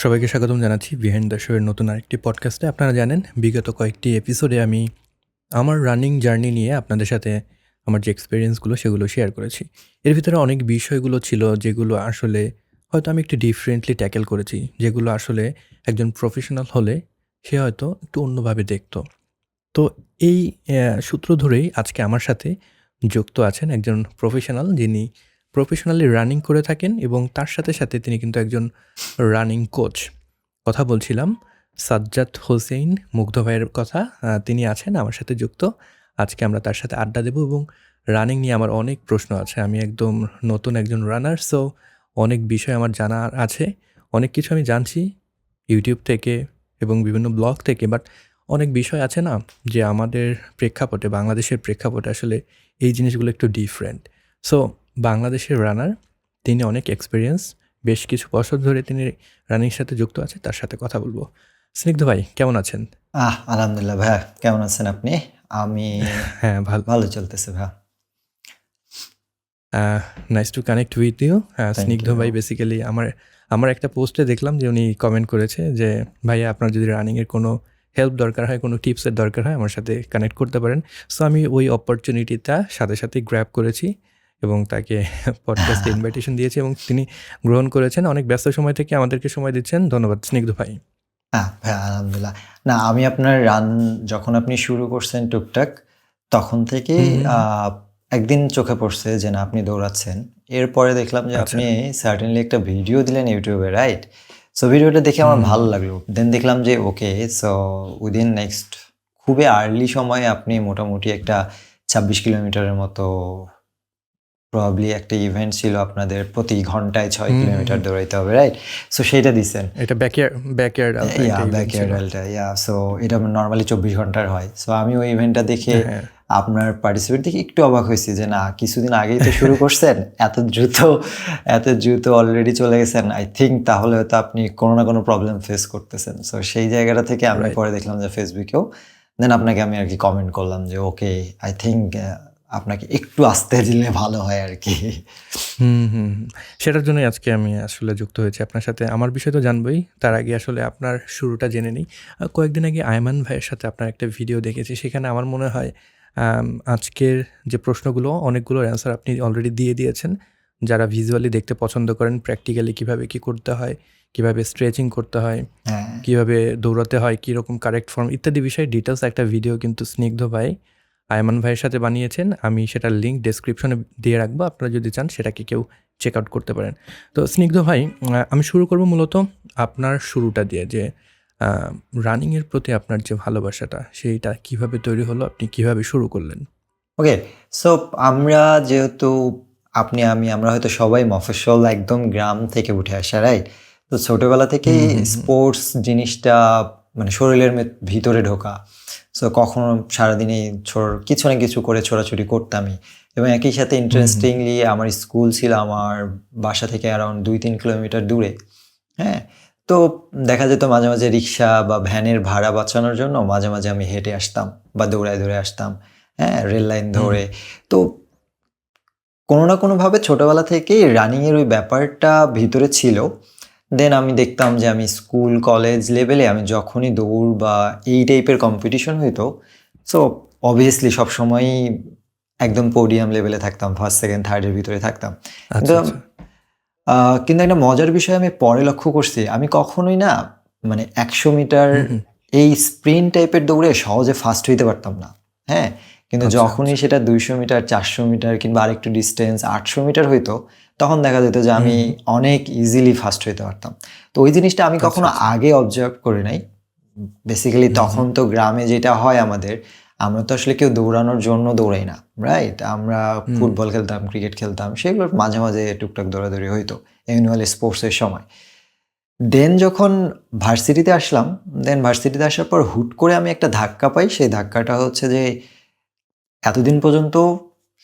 সবাইকে স্বাগতম জানাচ্ছি বিহাইন্ড দ্য শো এর নতুন আরেকটি পডকাস্টে। আপনারা জানেন বিগত কয়েকটি এপিসোডে আমি আমার রানিং জার্নি নিয়ে আপনাদের সাথে আমার যে এক্সপিরিয়েন্সগুলো সেগুলো শেয়ার করেছি। এর ভিতরে অনেক বিষয়গুলো ছিল যেগুলো আসলে হয়তো আমি একটু ডিফারেন্টলি ট্যাকেল করেছি, যেগুলো আসলে একজন প্রফেশনাল হলে সে হয়তো একটু অন্যভাবে দেখতো। তো এই সূত্র ধরেই আজকে আমার সাথে যুক্ত আছেন একজন প্রফেশনাল, যিনি প্রফেশনালি রানিং করে থাকেন এবং তার সাথে সাথে তিনি কিন্তু একজন রানিং কোচ। কথা বলছিলাম সাজ্জাদ হোসেইন মুগ্ধ ভাইয়ের কথা। তিনি আছেন আমার সাথে যুক্ত। আজকে আমরা তার সাথে আড্ডা দেব এবং রানিং নিয়ে আমার অনেক প্রশ্ন আছে। আমি একদম নতুন একজন রানার, সো অনেক বিষয় আমার জানার আছে। অনেক কিছু আমি জানছি ইউটিউব থেকে এবং বিভিন্ন ব্লগ থেকে, বাট অনেক বিষয় আছে না যে আমাদের প্রেক্ষাপটে, বাংলাদেশের প্রেক্ষাপটে আসলে এই জিনিসগুলো একটু ডিফারেন্ট। সো বাংলাদেশের রানার, তিনি অনেক এক্সপিরিয়েন্স, বেশ কিছু বছর ধরে তিনি রানিংয়ের সাথে যুক্ত আছে, তার সাথে কথা বলবো। স্নিগ্ধ ভাই কেমন আছেন? আলহামদুলিল্লাহ ভাইয়া, কেমন আছেন আপনি? আমি হ্যাঁ, ভালো। ভালো চলতেছে ভাইয়া। Nice to connect with you. Thank Snigdha you. ভাই বেসিক্যালি আমার একটা পোস্টে দেখলাম যে উনি কমেন্ট করেছে যে ভাইয়া আপনার যদি রানিংয়ের কোনো হেল্প দরকার হয়, কোনো টিপসের দরকার হয়, আমার সাথে কানেক্ট করতে পারেন। সো আমি ওই অপরচুনিটিটা সাথে সাথেই গ্র্যাব করেছি এবং তাকে পডকাস্টে ইনভাইটেশন দিয়েছি এবং তিনি গ্রহণ করেছেন। অনেক ব্যস্ত সময় থেকে আমাদেরকে সময় দিচ্ছেন, ধন্যবাদ স্নিগ্ধ ভাই। ভাইয়া আলহামদুলিল্লাহ। না, আমি আপনার রান যখন আপনি শুরু করছেন টুকটাক, তখন থেকেই একদিন চোখে পড়ছে যে না, আপনি দৌড়াচ্ছেন। এরপরে দেখলাম যে আচ্ছা। আপনি সার্টেনলি একটা ভিডিও দিলেন ইউটিউবে, রাইট? সো ভিডিওটা দেখে আমার ভালো লাগলো। দেন দেখলাম যে ওকে, সো উইদিন নেক্সট খুবই আর্লি সময়ে আপনি মোটামুটি একটা 26 কিলোমিটারের মতো, প্রবাবলি একটা ইভেন্ট ছিল আপনাদের, প্রতি ঘন্টায় 6 কিলোমিটার দৌড়াইতে হবে, রাইট? সো সেইটা দিছেন। এটা ব্যাকয়ার্ড আলট্রা একটা ইভেন্ট ছিল। সো এটা নর্মালি 24 ঘন্টার হয়। সো আমি ওই ইভেন্টটা দেখে, হ্যাঁ। আপনার পার্টিসিপেট দেখে একটু অবাক হয়েছি যে না, কিছুদিন আগেই তো শুরু করছেন, এত দ্রুত অলরেডি চলে গেছেন। আই থিঙ্ক তাহলে হয়তো আপনি কোনো না কোনো প্রবলেম ফেস করতেছেন। সো সেই জায়গাটা থেকে আমি Right. পরে দেখলাম যে ফেসবুকেও, দেন আপনাকে আমি আর কি কমেন্ট করলাম যে ওকে, আই থিঙ্ক আপনাকে একটু আসতে দিলে ভালো হয় আর কি। সেটার জন্যই আজকে আমি আসলে যুক্ত হয়েছি আপনার সাথে। আমার বিষয় তো জানবই, তার আগে আসলে আপনার শুরুটা জেনে নিই। কয়েকদিন আগে আয়মান ভাইয়ের সাথে আপনার একটা ভিডিও দেখেছি। সেখানে আমার মনে হয় আজকের যে প্রশ্নগুলো, অনেকগুলোর অ্যান্সার আপনি অলরেডি দিয়ে দিয়েছেন। যারা ভিজুয়ালি দেখতে পছন্দ করেন, প্র্যাকটিক্যালি কীভাবে কী করতে হয়, কীভাবে স্ট্রেচিং করতে হয়, হ্যাঁ, কীভাবে দৌড়াতে হয়, কীরকম কারেক্ট ফর্ম ইত্যাদি বিষয়ে ডিটেলস একটা ভিডিও কিন্তু স্নিগ্ধ ভাই আয়মান ভাইয়ের সাথে বানিয়েছেন। আমি সেটার লিঙ্ক ডেসক্রিপশনে দিয়ে রাখবো, আপনারা যদি চান সেটাকে কেউ চেক আউট করতে পারেন। তো স্নিগ্ধ ভাই, আমি শুরু করব মূলত আপনার শুরুটা দিয়ে, যে রানিংয়ের প্রতি আপনার যে ভালোবাসাটা সেইটা কিভাবে তৈরি হলো, আপনি কিভাবে শুরু করলেন? ওকে। সো আমরা যেহেতু আমরা হয়তো সবাই মফস্বল, একদম গ্রাম থেকে উঠে আসা, রাইট? তো ছোটবেলা থেকেই স্পোর্টস জিনিসটা মানে শরীরের ভিতরে ঢোকা। সো কখনো সারাদিনে কিছু না কিছু করে ছোটাছুটি করতামই, এবং একই সাথে ইন্টারেস্টিংলি আমার স্কুল ছিল আমার বাসা থেকে অ্যারাউন্ড 2-3 কিলোমিটার দূরে। হ্যাঁ, তো দেখা যেত মাঝে মাঝে রিক্সা বা ভ্যানের ভাড়া বাঁচানোর জন্য মাঝে মাঝে আমি হেঁটে আসতাম বা দৌড়ে আসতাম। হ্যাঁ, রেল লাইন ধরে। তো কোনো না কোনোভাবে ছোটবেলা থেকেই রানিংয়ের ওই ব্যাপারটা ভিতরে ছিল। দেন আমি দেখতাম যে আমি স্কুল কলেজ লেভেলে আমি যখনই দৌড় বা এই টাইপের কম্পিটিশন হইতো, সো অবভিয়াসলি সবসময়ই একদম পোডিয়াম লেভেলে থাকতাম, ফার্স্ট সেকেন্ড থার্ডের ভিতরে থাকতাম। কিন্তু আচ্ছা, আচ্ছা। কিন্তু একটা মজার বিষয় আমি পরে লক্ষ্য করছি, আমি কখনোই না মানে 100 মিটার এই স্প্রিন্ট টাইপের দৌড়ে সহজে ফার্স্ট হইতে পারতাম না। হ্যাঁ, কিন্তু আচ্ছা, যখনই আচ্ছা। সেটা 200 মিটার, 400 মিটার কিংবা আরেকটু ডিস্টেন্স 800 মিটার হইতো, তখন দেখা যেত যে আমি অনেক ইজিলি ফার্স্ট হইতে পারতাম। তো ওই জিনিসটা আমি আচ্ছা, কখনো আচ্ছা। আগে অবজার্ভ করি নাই। বেসিক্যালি তখন তো গ্রামে যেটা হয় আমাদের, আমরা তো আসলে কেউ দৌড়ানোর জন্য দৌড়াই না, রাইট? আমরা ফুটবল খেলতাম, ক্রিকেট খেলতাম, সেগুলোর মাঝে মাঝে টুকটাক দৌড়াদৌড়ি হইতো অ্যানুয়াল স্পোর্টসের সময়। দেন যখন ভার্সিটিতে আসলাম, দেন ভার্সিটিতে আসার পর হুট করে আমি একটা ধাক্কা পাই। সেই ধাক্কাটা হচ্ছে যে এতদিন পর্যন্ত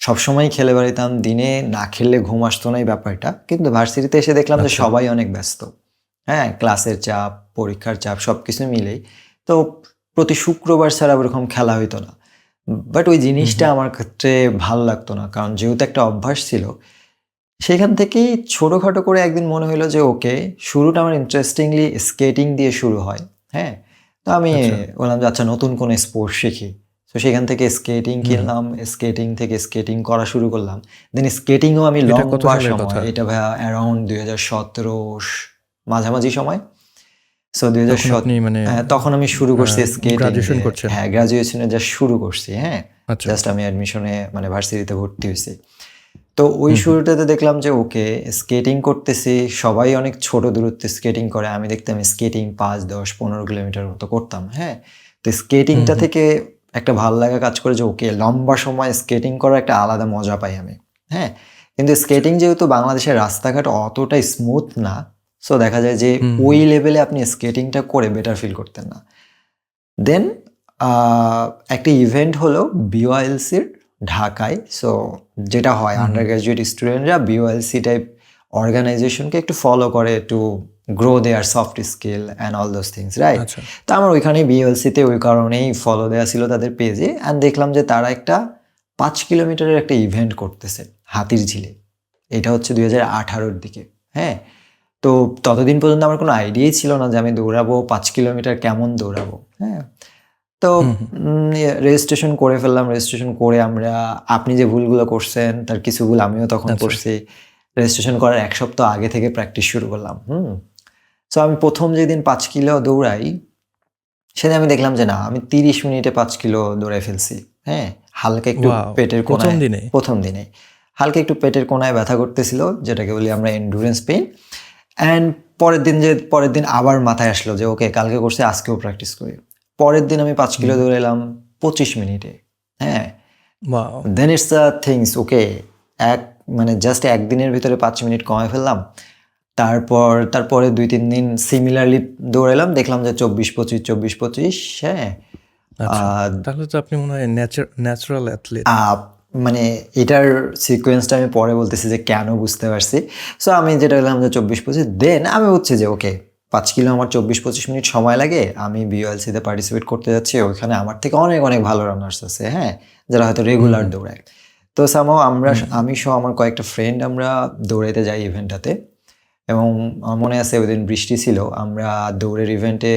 সবসময় খেলে বেড়াইতাম, দিনে না খেললে ঘুম আসতো না, এই ব্যাপারটা। কিন্তু ভার্সিটিতে এসে দেখলাম যে আচ্ছা। সবাই অনেক ব্যস্ত। হ্যাঁ, ক্লাসের চাপ, পরীক্ষার চাপ সব কিছু মিলেই। তো প্রতি শুক্রবার ছাড়া ওরকম খেলা হইতো না। বাট ওই জিনিসটা আমার ক্ষেত্রে ভাল লাগতো না, কারণ যেহেতু একটা অভ্যাস ছিল, সেখান থেকেই ছোটোখাটো করে একদিন মনে হলো যে ওকে, শুরুটা আমার ইন্টারেস্টিংলি স্কেটিং দিয়ে শুরু হয়। হ্যাঁ, তো আমি আচ্ছা। বললাম যে আচ্ছা নতুন কোনো স্পোর্টস শিখি। তো সেখান থেকে স্কেটিং কিনলাম, স্কেটিং থেকে স্কেটিং করা শুরু করলাম। দেন স্কেটিংও আমি এটা কত লম্বা সালের সময়, কথা? এটা ভাইয়া অ্যারাউন্ড 2017 মাঝামাঝি সময়। সো তখন আপনি মানে তখন আমি শুরু করছি স্কেটিং গ্র্যাজুয়েশন দিয়ে। করছেন? হ্যাঁ, গ্র্যাজুয়েশনে জাস্ট শুরু করছি। হ্যাঁ, আচ্ছা। জাস্ট আমি অ্যাডমিশনে মানে ভার্সিটিতে ভর্তি হয়েছি। তো ওই হুম, হুম। শুরুটাতে দেখলাম যে ওকে, স্কেটিং করতেছি, সবাই অনেক ছোট দূরত্বে স্কেটিং করে, আমি দেখতাম স্কেটিং 5, 10, 15 কিলোমিটার মতো করতাম। হ্যাঁ, তো হুম, স্কেটিংটা হুম। থেকে একটা ভাল লাগা কাজ করে যে ওকে, লম্বা সময় স্কেটিং করার একটা আলাদা মজা পাই আমি। হ্যাঁ, কিন্তু আচ্ছা। স্কেটিং যেহেতু বাংলাদেশের রাস্তাঘাট অতটা স্মুথ না, সো দেখা যায় যে হুম, ওই হুম। লেভেলে আপনি স্কেটিংটা করে বেটার ফিল করতেন না। দেন একটা ইভেন্ট হলো বিওএলসির ঢাকায়। সো যেটা হয়, হুম, আন্ডার হুম। গ্র্যাজুয়েট স্টুডেন্টরা বিওএলসি টাইপ অর্গানাইজেশনকে একটু ফলো করে to grow their soft skill and all those things, right? আচ্ছা। তো আমার ওইখানেই বিওএলসিতে ওই কারণেই ফলো দেওয়া ছিল তাদের পেজে, অ্যান্ড দেখলাম যে তারা একটা 5 কিলোমিটারের একটা ইভেন্ট করতেছে হাতির ঝিলে। এটা হচ্ছে 2018-র দিকে। হ্যাঁ, তো ততদিন পর্যন্ত আমার কোনো আইডিয়াই ছিল না যে আমি দৌড়াবো 5 কিলোমিটার, কেমন দৌড়াবো। হ্যাঁ, তো হুম, হুম। রেজিস্ট্রেশন করে ফেললাম। রেজিস্ট্রেশন করে আমরা, আপনি যে ভুলগুলো করছেন তার কিছু ভুল আমিও তখন আচ্ছা। করছি। রেজিস্ট্রেশন করার 1 সপ্তাহ আগে থেকে প্র্যাকটিস শুরু করলাম। সো আমি প্রথম যেদিন 5 কিলো দৌড়াই, সেদিন আমি দেখলাম যে না, আমি 30 মিনিটে 5 কিলো দৌড়াই ফেলছি। হ্যাঁ, হালকা একটু ওয়াও! পেটের ১ম কোণায়, দিনে? প্রথম দিনে হালকা একটু পেটের কোণায় ব্যথা করতেছিল, যেটাকে বলি আমরা এন্ডুরেন্স পেইন। অ্যান্ড পরের দিন আবার মাথায় আসলো যে ওকে, কালকে করছে, আজকেও প্র্যাকটিস করি। পরের দিন আমি 5 কিলো হুম। দৌড়ালাম 25 মিনিটে। হ্যাঁ, wow! Then it's the things okay, এক মানে জাস্ট একদিনের ভিতরে 5 মিনিট কমায় ফেললাম। তারপরে 2-3 দিন সিমিলারলি দৌড়ালাম, দেখলাম যে 24-25, 24-25। হ্যাঁ, আচ্ছা। আহ, তাহলে তো আপনি মনে হয় ন্যাচারাল অ্যাথলিট। আহ, মানে এটার সিকোয়েন্সটা আমি পরে বলতেছি যে কেন বুঝতে পারছি। সো আমি যেটা বললাম যে 24-25, দেন আমি বুঝছি যে ওকে, 5 কিলো আমার 24-25 মিনিট সময় লাগে, আমি বিওএলসিতে পার্টিসিপেট করতে যাচ্ছি, ওইখানে আমার থেকে অনেক অনেক ভালো রানার্স আছে। হ্যাঁ, যারা হয়তো হুম, রেগুলার হুম। দৌড়ায়। তো সামহাও হুম, হুম। আমি সহ আমার কয়েকটা ফ্রেন্ড আমরা দৌড়াইতে যাই ইভেন্টটাতে। এবং আমার মনে আছে ওইদিন বৃষ্টি ছিল, আমরা দৌড়ের ইভেন্টে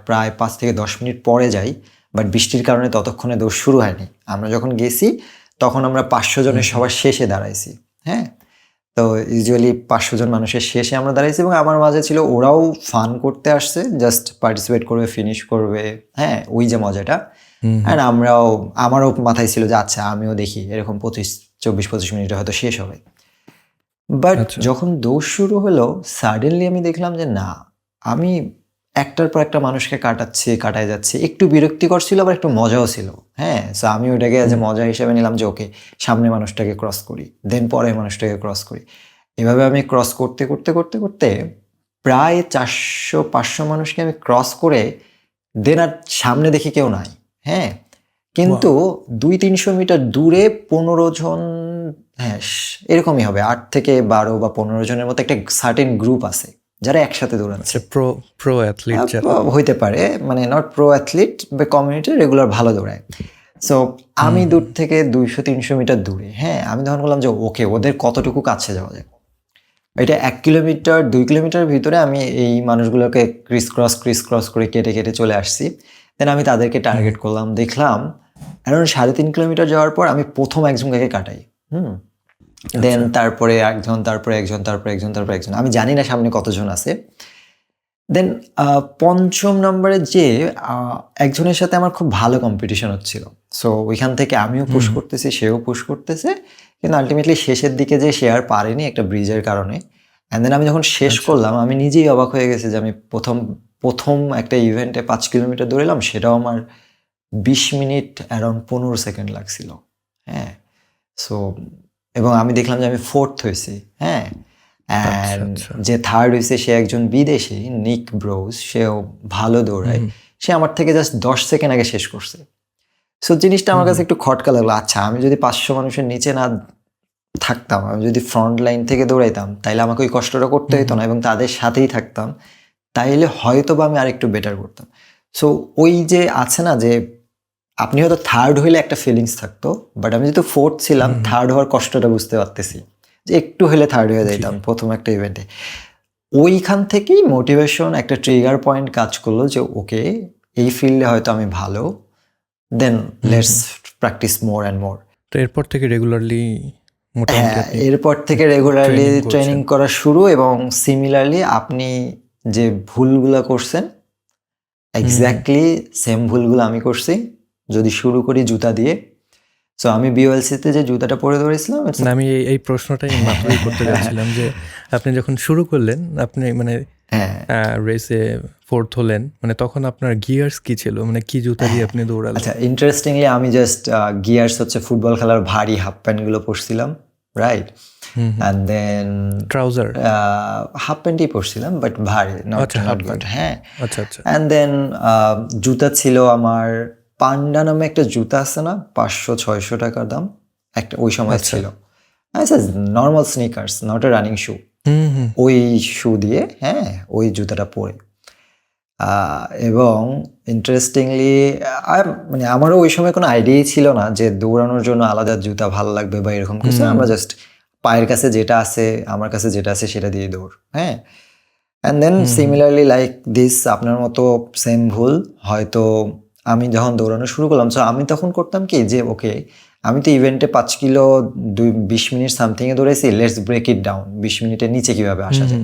প্রায় 5 থেকে 10 মিনিট পরে যাই, বাট বৃষ্টির কারণে ততক্ষণে দৌড় শুরু হয়নি। আমরা যখন গেছি তখন আমরা 500 হুম, জনের হুম। সবার শেষে দাঁড়াইছি। হ্যাঁ, তো ইউজুয়ালি 500 জন মানুষের শেষে আমরা দাঁড়াইছি, এবং আমার মাঝে ছিল ওরাও ফান করতে আসছে, জাস্ট পার্টিসিপেট করবে, ফিনিশ করবে। হ্যাঁ, ওই যে মজাটা। হুম, হুম। অ্যান্ড আমারও মাথায় ছিল যে আচ্ছা আমিও দেখি এরকম 24-25 মিনিটে হয়তো শেষ হবে। বাট আচ্ছা। যখন দৌড় শুরু হলো, সাডেনলি আমি দেখলাম যে না, আমি একটার পর একটা মানুষকে কাটায় যাচ্ছি। একটু বিরক্তিকর ছিল, আবার একটু মজাও ছিল। হ্যাঁ, সো আমি ওটাকে অ্যাজ এ হুম। মজা হিসেবে নিলাম যে ওকে, সামনে মানুষটাকে ক্রস করি, দেন পরের মানুষটাকে ক্রস করি। এভাবে আমি ক্রস করতে করতে করতে করতে প্রায় 400-500 মানুষকে আমি ক্রস করে, দেন আর সামনে দেখি কেউ নাই। হ্যাঁ, কিন্তু ওয়াও! 200-300 মিটার দূরে 15 জন, হ্যাঁ, এরকমই হবে, 8 থেকে 12 বা 15 জনের মতো একটা সার্টেন গ্রুপ আছে যারা একসাথে দৌড়াচ্ছে। আচ্ছা, প্রো অ্যাথলিট যারা। হইতে পারে, মানে নট প্রো অ্যাথলিট বা কমিউনিটি রেগুলার ভালো দৌড়ায়। সো হুম, আমি দূর হুম। থেকে 200-300 মিটার দূরে। হ্যাঁ, আমি তখন বললাম যে ওকে, ওদের কতটুকু কাছে যাওয়া যায়। এটা 1 কিলোমিটার 2 কিলোমিটার ভিতরে আমি এই মানুষগুলোকে ক্রিস ক্রস করে কেটে কেটে চলে আসছি। দেন আমি তাদেরকে হুম, টার্গেট করলাম, দেখলাম অ্যারাউন্ড 3.5 কিলোমিটার যাওয়ার পর আমি প্রথম একজনকে কাটাই। দেন আচ্ছা। তারপরে একজন, তারপরে একজন, তারপরে একজন, তারপরে একজন, আমি জানি না সামনে কতজন আছে। দেন পঞ্চম নম্বরে যে একজনের সাথে আমার খুব ভালো কম্পিটিশন হচ্ছিল। সো ওইখান থেকে আমিও হুম, পুশ হুম। করতেছি, সেও পুশ করতেছে, কিন্তু আলটিমেটলি শেষের দিকে যে সে আর পারেনি একটা ব্রিজের কারণে। অ্যান্ড দেন আমি যখন শেষ আচ্ছা। করলাম, আমি নিজেই অবাক হয়ে গেছি যে আমি প্রথম প্রথম একটা ইভেন্টে 5 কিলোমিটার দৌড়ালাম, সেটাও আমার 20 মিনিট অ্যারাউন্ড 15 সেকেন্ড লাগছিল। হ্যাঁ, সো এবং আমি দেখলাম যে আমি ফোর্থ হয়েছি। হ্যাঁ, আচ্ছা, অ্যান্ড আচ্ছা। যে থার্ড হয়েছে সে একজন বিদেশি, নিক ব্রোজ, সেও ভালো হুম, দৌড়ায়। হুম। সে আমার থেকে জাস্ট 10 সেকেন্ড আগে শেষ করছে। সো জিনিসটা হুম, আমার কাছে হুম। একটু খটকা লাগলো। আচ্ছা, আমি যদি 500 মানুষের নিচে না থাকতাম, আমি যদি ফ্রন্ট লাইন থেকে দৌড়াইতাম, তাইলে আমাকে ওই কষ্টটা করতে হুম, হতো হুম। না, এবং তাদের সাথেই থাকতাম, তাইলে হয়তো বা আমি আরেকটু বেটার করতাম। সো ওই যে আছে না যে আপনি হয়তো থার্ড হইলে একটা ফিলিংস থাকতো, বাট আমি যেহেতু ফোর্থ ছিলাম, হুম, হুম। থার্ড হওয়ার কষ্টটা বুঝতে পারতেছি। যে একটু হলে থার্ড হয়ে যাইতাম প্রথম একটা ইভেন্টে। ওইখান থেকেই মোটিভেশন, একটা ট্রিগার পয়েন্ট কাজ করলো যে ওকে, এই ফিল্ডে হয়তো আমি ভালো, then let's practice more and more. তো এরপর থেকে রেগুলারলি মোটামুটি হ্যাঁ, আপনি এরপর থেকে রেগুলারলি training করছেন। ট্রেনিং করা শুরু, এবং সিমিলারলি আপনি যে ভুলগুলা করছেন এক্স্যাক্টলি সেম ভুলগুলো আমি করছি। যদি শুরু করি জুতা দিয়ে, সো আমি বিওএলসিতে যে জুতাটা পরে দৌড়েছিলাম, না, আমি এই প্রশ্নটাই মাত্রই করতে যাচ্ছিলাম যে আপনি যখন শুরু করলেন, আপনি মানে হ্যাঁ রেসে ফোর্থ হলেন, মানে তখন আপনার গিয়ার্স কি ছিল, মানে কি জুতা দিয়ে আপনি দৌড়ালেন? আচ্ছা, ইন্টারেস্টিংলি আমি জাস্ট গিয়ার্স হচ্ছে ফুটবল খেলার ভারী হাফ প্যান্টগুলো পরছিলাম, right? And then trouser? Half প্যান্টই পরছিলাম, বাট ভারী, নট গুড। হ্যাঁ, আচ্ছা আচ্ছা। অ্যান্ড দেন জুতা ছিল আমার পান্ডা নামে একটা জুতা আছে না, 500-600 টাকার দাম একটা, ওই সময় ছিল। আচ্ছা, normal sneakers, not a running shoe. ওই শু দিয়ে, হ্যাঁ, ওই জুতাটা পরে। এবং ইন্টারেস্টিংলি মানে আমারও ওই সময় কোনো আইডিয়াই ছিল না যে দৌড়ানোর জন্য আলাদা জুতা ভালো লাগবে বা এরকম কিছু। আমরা জাস্ট পায়ের কাছে যেটা আছে, আমার কাছে যেটা আছে সেটা দিয়ে দৌড়। হ্যাঁ, and then similarly like this, আপনার মতো সেম ভুল হয়তো আমি যখন দৌড়ানো শুরু করলাম। সো আমি তখন করতাম কি, যে ওকে, আমি তো ইভেন্টে 5 কিলো 20 মিনিট সামথিংয়ে দৌড়াইছি, লেটস ব্রেক ইট ডাউন, 20 মিনিটের নিচে কিভাবে আসা যায়।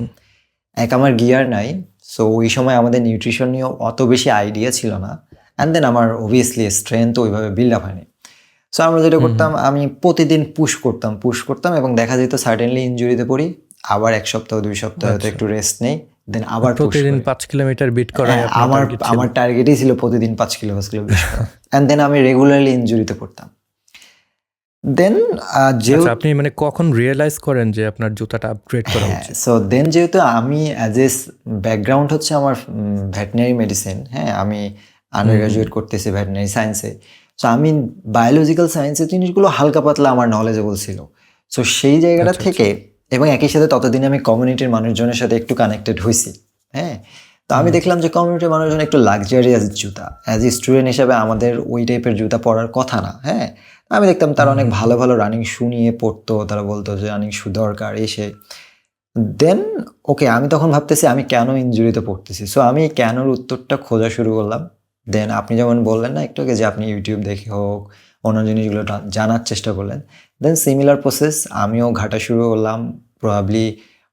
আমার গিয়ার নাই, সো ওই সময় আমাদের নিউট্রিশন নিয়েও অত বেশি আইডিয়া ছিল না, অ্যান্ড দেন আমার অবভিয়াসলি স্ট্রেংথ ওইভাবে বিল্ড আপ হয়নি। সো আমরা যেটা করতাম, আমি প্রতিদিন পুশ করতাম এবং দেখা যেত সার্টেনলি ইনজুরিতে পড়ি, আবার 1 সপ্তাহ 2 সপ্তাহ হয়তো একটু রেস্ট নেই, দেন আবার প্রতিদিন 5 কিলোমিটার বিট করা আমার টার্গেটই ছিল প্রতিদিন 5 কিলো বিট করা, অ্যান্ড দেন আমি রেগুলারলি ইনজুরিতে পড়তাম। দেন আপনি মানে কখন রিয়েলাইজ করেন যে আপনার জুতাটা আপগ্রেড করা উচিত? সো দেন যেহেতু আমি অ্যাজ এ ব্যাকগ্রাউন্ড হচ্ছে আমার ভেটেনারি মেডিসিন, হ্যাঁ, আমি আন্ডার গ্রাজুয়েট করতেছি ভেটেনারি সায়েন্সে। সো আমি বায়োলজিক্যাল সায়েন্সের জিনিসগুলো হালকা পাতলা আমার নলেজেবল ছিল। সো সেই জায়গাটা থেকে, এবং একই সাথে ততদিনে আমি কমিউনিটির মানুষজনের সাথে একটু কানেক্টেড হয়েছি। হ্যাঁ, তো আমি দেখলাম যে কমিউনিটির মানুষজন একটু লাক্সারিয়াস জুতা, অ্যাজ এ স্টুডেন্ট হিসাবে আমাদের ওই টাইপের জুতা পরার কথা না। হ্যাঁ, আমি দেখতাম তারা অনেক ভালো ভালো রানিং শু নিয়ে পড়তো, তারা বলতো যে রানিং শু দরকার এসে। দেন ওকে, আমি তখন ভাবতেছি আমি কেন ইনজুরিতে পড়তেছি। সো আমি কেনর উত্তরটা খোঁজা শুরু করলাম। দেন আপনি যেমন বললেন না একটু আগে যে আপনি ইউটিউব দেখে হোক অন্য জিনিসগুলো জানার চেষ্টা করলেন, দেন সিমিলার প্রসেস আমিও ঘাটা শুরু করলাম। প্রবাবলি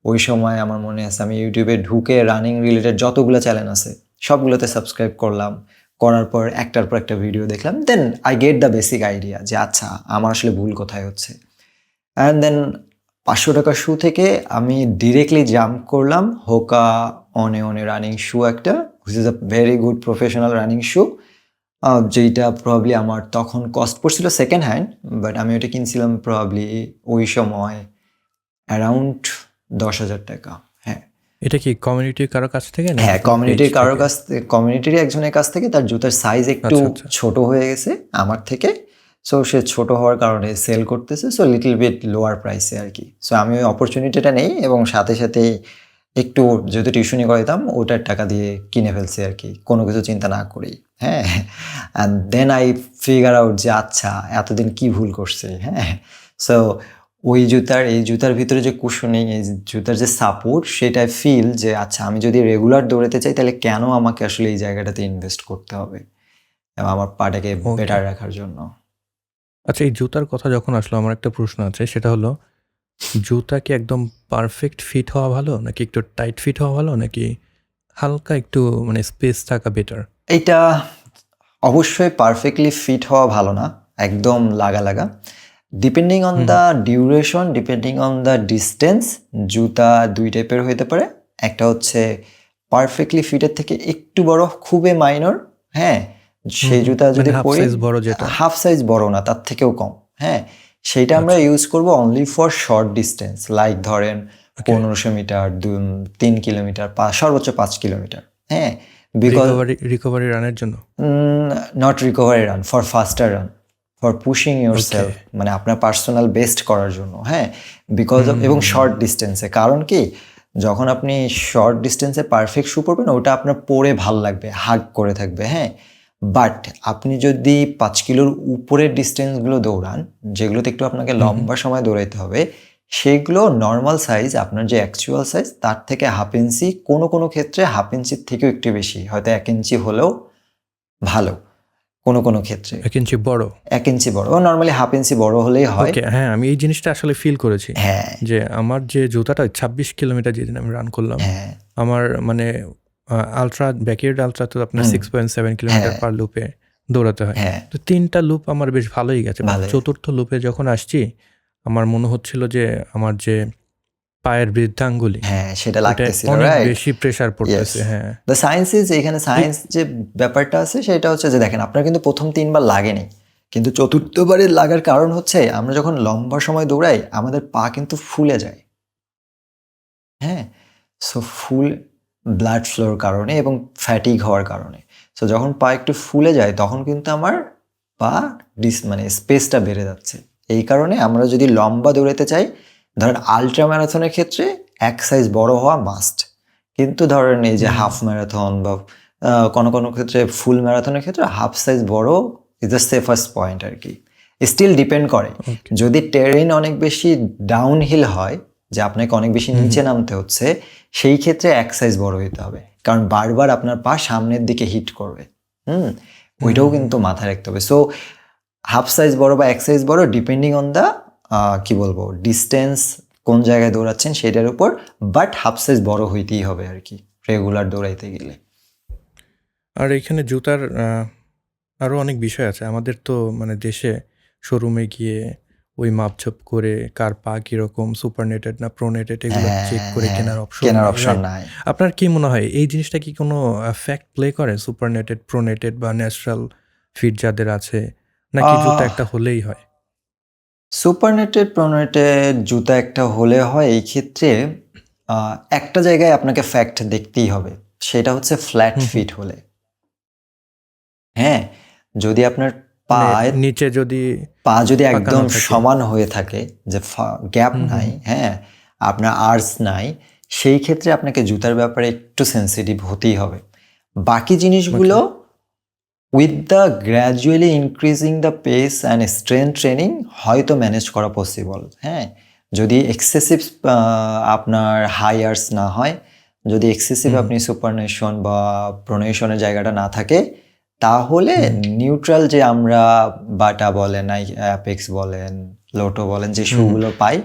ওই সময় আমার মনে আছে আমি ইউটিউবে ঢুকে রানিং রিলেটেড যতগুলো চ্যানেল আছে সবগুলোতে সাবস্ক্রাইব করলাম, করার পর একটার পর একটা ভিডিও দেখলাম। Then I get the basic idea যে আচ্ছা আমার আসলে ভুল কোথায় হচ্ছে। অ্যান্ড দেন 500 টাকার শু থেকে আমি ডিরেক্টলি জাম্প করলাম হোকা অনে রানিং শু একটা, which is a very good professional running shoe, যেইটা প্রবাবলি আমার তখন কস্ট পড়ছিল সেকেন্ড হ্যান্ড, বাট আমি ওটা কিনছিলাম প্রবাবলি ওই সময় অ্যারাউন্ড 10,000 টাকা। হ্যাঁ, এটা কি কমিউনিটির কারো কাছ থেকে? হ্যাঁ, কমিউনিটির একজনের কাছ থেকে। তার জুতার সাইজ একটু ছোট হয়ে গেছে আমার থেকে, সো সে ছোট হওয়ার কারণে সেল করতেছে, সো লিটল বিট লোয়ার প্রাইসে আর কি। সো আমি ওই অপরচুনিটিটা নেই এবং সাথে সাথে একটু যেহেতু টিউশনি করাইতাম ওটার টাকা দিয়ে কিনে ফেলছি আর কি, কোনো কিছু চিন্তা না করেই। হ্যাঁ, and then I figure out যে আচ্ছা এতদিন কি ভুল করছে। হ্যাঁ, সো ওই এই জুতার ভিতরে যে কুশনিং, এই জুতার যে সাপোর্ট, সেটাই ফিল যে আচ্ছা আমি যদি রেগুলার দৌড়াতে চাই তাহলে কেন আমাকে আসলে এই জায়গাটাতে ইনভেস্ট করতে হবে এবং আমার পাটাকে বেটার রাখার জন্য। আচ্ছা, এই জুতার কথা যখন আসলো আমার একটা প্রশ্ন আছে, সেটা হলো জুতা কি একদম পারফেক্ট ফিট হওয়া ভালো, নাকি একটু টাইট ফিট হওয়া ভালো, নাকি হালকা একটু মানে স্পেস থাকা বেটার? এটা অবশ্যই পারফেক্টলি ফিট হওয়া ভালো না, একদম লাগা। Depending on the duration, depending on the distance, জুতা দুই টাইপের হইতে পারে। একটা হচ্ছে পারফেক্টলি ফিটের থেকে একটু বড়, খুবই মাইনর। হ্যাঁ, সেই জুতা যদি পরি, হাফ সাইজ বড় না, তার থেকেও কম। হ্যাঁ, সেইটা আমরা ইউজ করব only for short distance, like ধরেন 1500 মিটার, 3 কিলোমিটার, সর্বোচ্চ 5 কিলোমিটার। হ্যাঁ, বিকজ রিকভারি রানের জন্য, not recovery run, for ফাস্টার run, for pushing your self, মানে আপনার পার্সোনাল বেস্ট করার জন্য। হ্যাঁ, বিকজ অফ, এবং শর্ট ডিস্টেন্সে, কারণ কি যখন আপনি শর্ট ডিস্টেন্সে পারফেক্ট শু পরবেন ওটা আপনার পরে ভাল লাগবে, হাগ করে থাকবে। হ্যাঁ, বাট আপনি যদি 5 কিলোর উপরের ডিস্টেন্সগুলো দৌড়ান, যেগুলোতে একটু আপনাকে লম্বা সময় দৌড়াইতে হবে, সেগুলো নর্মাল সাইজ, আপনার যে অ্যাকচুয়াল সাইজ তার থেকে হাফ ইঞ্চি, কোনো কোনো ক্ষেত্রে হাফ ইঞ্চির থেকেও একটু বেশি, হয়তো 1 ইঞ্চি হলেও ভালো কোনো কোনো ক্ষেত্রে। 1 ইঞ্চি বড়? 1 ইঞ্চি বড়, নর্মালি হাফ ইঞ্চি বড় হলেই হয়। ওকে, হ্যাঁ, আমি এই জিনিসটা আসলে ফিল করেছি হ্যাঁ যে আমার যে জুতাটা 26 কিলোমিটার যেদিন আমি রান করলাম, হ্যাঁ আমার মানে আলট্রা, ব্যাকইয়ার্ড আলট্রা তো আপনার 6.7 কিলোমিটার হ্যাঁ পার লুপে দৌড়াতে হয়। হ্যাঁ তো 3টা লুপ আমার বেশ ভালোই গেছে। ভালোই। 4র্থ লুপে যখন আসছি আমার মনে হচ্ছিল যে আমার যে পায়ের বৃদ্ধাঙ্গুলি হ্যাঁ সেটা ওটা লাগতেছিল, অনেক রাইট? বেশি প্রেসার পড়তেছে। হ্যাঁ, দ্য সায়েন্স ইজ, এখানে সায়েন্স যে ব্যাপারটা আছে সেটা হচ্ছে যে দেখেন আপনার কিন্তু প্রথম 3বার লাগেনি, কিন্তু চতুর্থবারের লাগার কারণ হচ্ছে আমরা যখন লম্বা সময় দৌড়াই আমাদের পা কিন্তু ফুলে যায়। হ্যাঁ, সো ফুল ব্লাড ফ্লোর কারণে এবং ফ্যাটিক হওয়ার কারণে, সো যখন পা একটু ফুলে যায় তখন কিন্তু আমার পা মানে স্পেসটা বেড়ে যাচ্ছে। এই কারণে আমরা যদি লম্বা দৌড়াতে চাই, ধরেন আলট্রা ম্যারাথনের ক্ষেত্রে এক সাইজ বড় হওয়া মাস্ট, কিন্তু ধরেন এই যে হাফ ম্যারাথন বা কোনো কোনো ক্ষেত্রে ফুল ম্যারাথনের ক্ষেত্রে হাফ সাইজ বড় ইজ দ্য সেফাস্ট পয়েন্ট আর কি। স্টিল ডিপেন্ড করে, যদি টেরেন অনেক বেশি ডাউন হিল হয়, যে আপনাকে অনেক বেশি নিচে নামতে হচ্ছে, সেই ক্ষেত্রে এক সাইজ বড় হইতে হবে, কারণ বারবার আপনার পা সামনের দিকে হিট করবে। ওইটাও কিন্তু মাথায় রাখতে হবে। সো হাফ সাইজ বড় বা এক সাইজ বড় ডিপেন্ডিং অন দ্য কি বলবো ডিস্টেন্স, কোন জায়গায় দৌড়াচ্ছেন সেটার উপর, বাট হাফ সাইজ বড় হইতেই হবে আর কি রেগুলার দৌড়াইতে গেলে। আর এখানে জুতার আরও অনেক বিষয় আছে। আমাদের তো মানে দেশে শোরুমে গিয়ে ওই মাপঝোপ করে কার পা কীরকম, সুপারনেটেড না প্রোনেটেড, এগুলো চেক করে কেনার অপশন নাই। আপনার কি মনে হয় এই জিনিসটা কি কোনো ফ্যাক্ট প্লে করে, সুপারনেটেড, প্রোনেটেড বা ন্যাচারাল ফিট যাদের আছে, নাকি জুতা একটা হলেই হয়? সুপারনেটেড প্রোনেটেড জুতা একটা হলে হয়, এই ক্ষেত্রে একটা জায়গায় আপনাকে ফ্যাক্ট দেখতেই হবে, সেটা হচ্ছে ফ্ল্যাট ফিট হলে। হ্যাঁ, যদি আপনার নিচে যদি পা যদি একদম সমান হয়ে থাকে, যে গ্যাপ নাই, হ্যাঁ আপনার আর্চ নাই, সেই ক্ষেত্রে আপনাকে জুতার ব্যাপারে একটু সেন্সিটিভ হতেই হবে। বাকি জিনিসগুলো with the gradually increasing the pace and strength training হয়তো ম্যানেজ করা পসিবল। হ্যাঁ, যদি এক্সেসিভ আপনার হাই আর্চ না হয়, যদি এক্সেসিভ আপনি সুপারনেশন বা প্রোনেশনের জায়গাটা না থাকে, তাহলে নিউট্রাল যে আমরা বাটা বলেন, অ্যাপেক্স বলেন, লোটো বলেন, যে শুগুলো পাই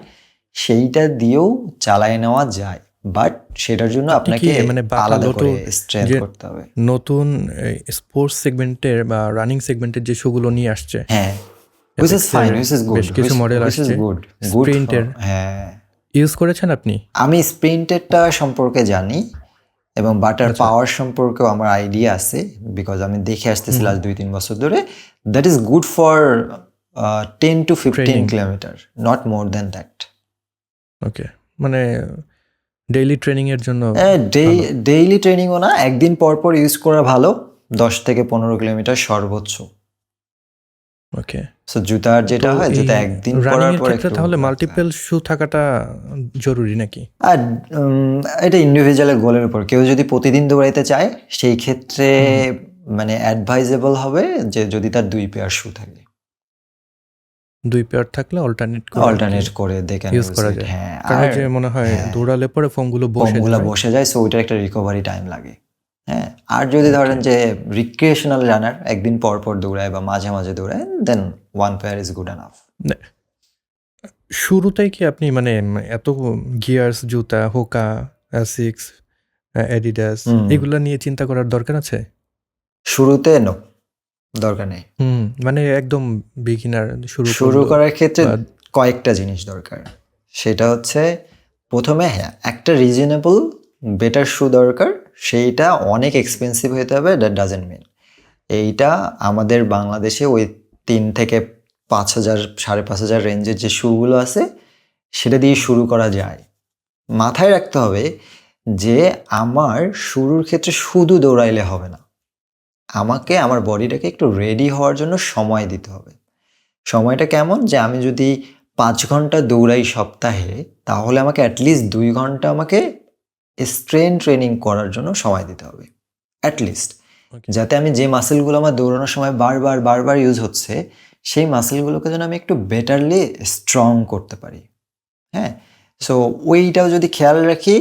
সেইটা দিয়েও চালায় নেওয়া যায়, বাট সেটার জন্য আপনাকে মানে আলাদা করে স্ট্রেংথ করতে হবে। নতুন স্পোর্টস সেগমেন্টের বা রানিং সেগমেন্টের যে শুগুলো নিয়ে আসছে, হ্যাঁ, which is fine, which is good, বেশ কিছু মডেল আসছে স্প্রিন্টের, হ্যাঁ ইউজ করেছেন আপনি? আমি স্প্রিন্টেরটা সম্পর্কে জানি এবং বাটার পাওয়ার সম্পর্কেও আমার আইডিয়া আছে, বিকজ আমি দেখে আসতেছি লাস্ট 2-3 বছর ধরে। That is good for 10 to 15 kilometre, not more than that. Okay, মানে ডেইলি ট্রেনিং এর জন্য? ডেইলি ট্রেনিংও না, একদিন পর পর ইউজ করা ভালো, 10 থেকে 15 কিলোমিটার সর্বোচ্চ। ওকে, সো জুতার যেটা হয়, জুতা একদিন পরার পর একটু, তাহলে মাল্টিপল শু থাকাটা জরুরি নাকি? আর এটা ইন্ডিভিজুয়ালের গোলের উপর, কেউ যদি প্রতিদিন দৌড়াইতে চায় সেই ক্ষেত্রে মানে অ্যাডভাইজেবল হবে যে যদি তার 2 পেয়ার শু থাকে, 2 পেয়ার থাকলে অল্টারনেট করে দেখে ইউজ করা যায়। হ্যাঁ, কারণ যে মনে হয় দৌড়ালে পরে ফোমগুলো বসে যায়, সো ওইটার একটা রিকভারি টাইম লাগে। হ্যাঁ, আর যদি ধরেন যে রিক্রিয়েশনাল রানার একদিন পর পর দৌড়ায় বা মাঝে মাঝে দৌড়ায়, দেন 1 পেয়ার ইজ গুড এনাফ। শুরুতেই কি আপনি মানে এত গিয়ার্স, জুতা, হোকা, অ্যাসিক্স, অ্যাডিডাস এগুলো নিয়ে চিন্তা করার দরকার আছে? শুরুতে দরকার নেই। মানে একদম বিগিনার শুরু করার ক্ষেত্রে কয়েকটা জিনিস দরকার। সেটা হচ্ছে প্রথমে একটা রিজনেবল বেটার শু দরকার, সেইটা অনেক এক্সপেন্সিভ হতে হবে, দ্যাট ডাজেন্ট মিন। এইটা আমাদের বাংলাদেশে ওই 3 থেকে 5,000 5,500 রেঞ্জের যে শুগুলো আছে সেটা দিয়ে শুরু করা যায়। মাথায় রাখতে হবে যে আমার শুরুর ক্ষেত্রে শুধু দৌড়াইলে হবে না, আমাকে আমার বডিটাকে একটু রেডি হওয়ার জন্য সময় দিতে হবে। সময়টা কেমন, যে আমি যদি 5 ঘন্টা দৌড়াই সপ্তাহে, তাহলে আমাকে অ্যাটলিস্ট 2 ঘন্টা আমাকে স্ট্রেংথ ট্রেনিং করার জন্য সময় দিতে হবে অ্যাটলিস্ট, যাতে আমি যে মাসেলগুলো আমার দৌড়ানোর সময় বারবার ইউজ হচ্ছে, সেই মাসেলগুলোকে যেন আমি একটু বেটারলি স্ট্রং করতে পারি। হ্যাঁ, সো ওইটাও যদি খেয়াল রাখি